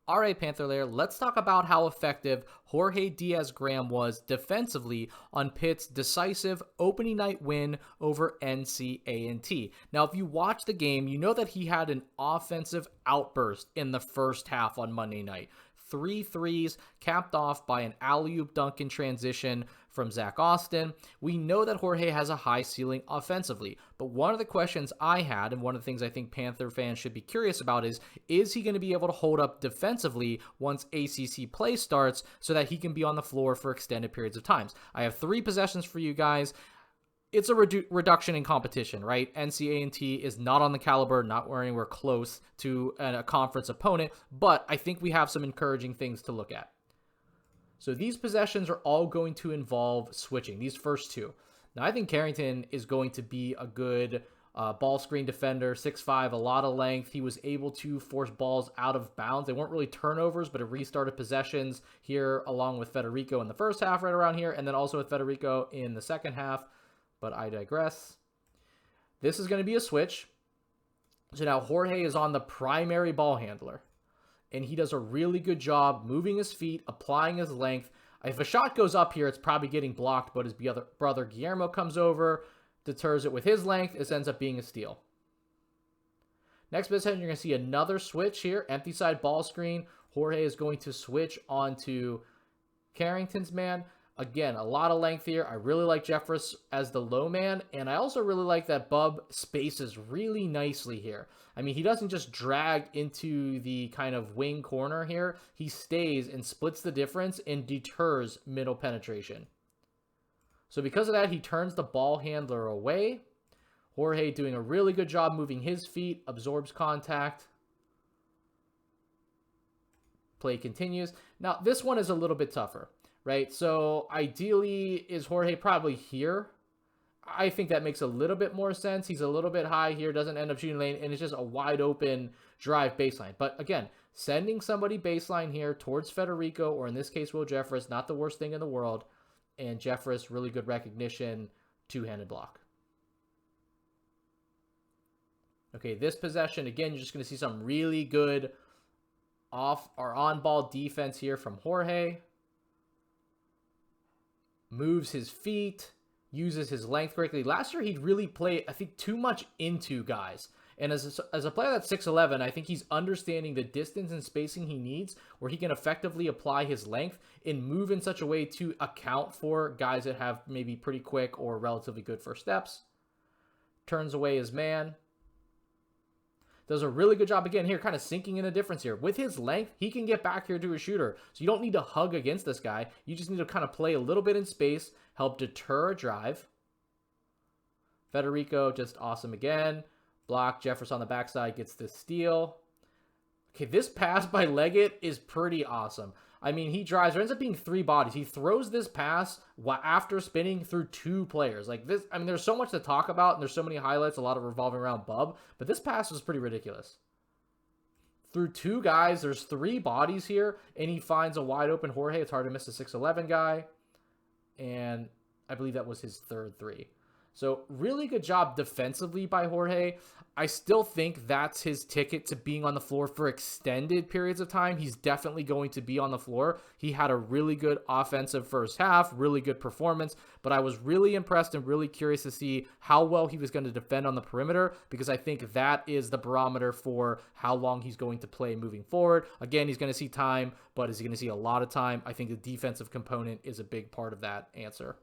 All right, Panther Lair, let's talk about how effective Jorge Diaz-Graham was defensively on Pitt's decisive opening night win over NC A&T. Now, if you watch the game, you know that he had an offensive outburst in the first half on Monday night. 3 threes, capped off by an alley-oop dunk in transition from Zach Austin. We know that Jorge has a high ceiling offensively, but one of the questions I had, and one of the things I think Panther fans should be curious about is he going to be able to hold up defensively once ACC play starts so that he can be on the floor for extended periods of times? I have 3 possessions for you guys. It's a reduction in competition, right? NC A&T is not on the caliber, not anywhere close to a conference opponent, but I think we have some encouraging things to look at. So these possessions are all going to involve switching, these first 2. Now, I think Carrington is going to be a good ball screen defender, 6'5", a lot of length. He was able to force balls out of bounds. They weren't really turnovers, but it restarted possessions here along with Federico in the first half right around here, and then also with Federico in the second half. But I digress. This is going to be a switch. So now Jorge is on the primary ball handler, and he does a really good job moving his feet, applying his length. If a shot goes up here, it's probably getting blocked, but his brother Guillermo comes over, deters it with his length. This ends up being a steal. Next possession, you're going to see another switch here. Empty side ball screen. Jorge is going to switch onto Carrington's man. Again, a lot of length here. I really like Jeffress as the low man, and I also really like that Bub spaces really nicely here. I mean, he doesn't just drag into the kind of wing corner here. He stays and splits the difference and deters middle penetration. So because of that, he turns the ball handler away. Jorge doing a really good job moving his feet, absorbs contact. Play continues. Now, this one is a little bit tougher. Right, so ideally, is Jorge probably here? I think that makes a little bit more sense. He's a little bit high here, doesn't end up shooting lane, and it's just a wide open drive baseline. But again, sending somebody baseline here towards Federico, or in this case, Will Jeffress, not the worst thing in the world. And Jeffress, really good recognition, 2-handed block. Okay, this possession, again, you're just going to see some really good off or on-ball defense here from Jorge. Moves his feet, uses his length correctly. Last year, he'd really play, I think, too much into guys. And as a player that's 6'11", I think he's understanding the distance and spacing he needs, where he can effectively apply his length and move in such a way to account for guys that have maybe pretty quick or relatively good first steps. Turns away his man. Does a really good job again here, kind of sinking in the difference here. With his length, he can get back here to a shooter. So you don't need to hug against this guy. You just need to kind of play a little bit in space, help deter a drive. Federico, just awesome again. Block, Jeffress on the backside gets the steal. Okay, this pass by Leggett is pretty awesome. I mean, he drives, there ends up being 3 bodies. He throws this pass after spinning through 2 players. Like this, I mean, there's so much to talk about, and there's so many highlights, a lot of revolving around Bub, but this pass was pretty ridiculous. Through 2 guys, there's 3 bodies here, and he finds a wide open Jorge. It's hard to miss a 6'11" guy, and I believe that was his 3rd 3. So really good job defensively by Jorge. I still think that's his ticket to being on the floor for extended periods of time. He's definitely going to be on the floor. He had a really good offensive first half, really good performance, but I was really impressed and really curious to see how well he was going to defend on the perimeter, because I think that is the barometer for how long he's going to play moving forward. Again, he's going to see time, but is he going to see a lot of time? I think the defensive component is a big part of that answer.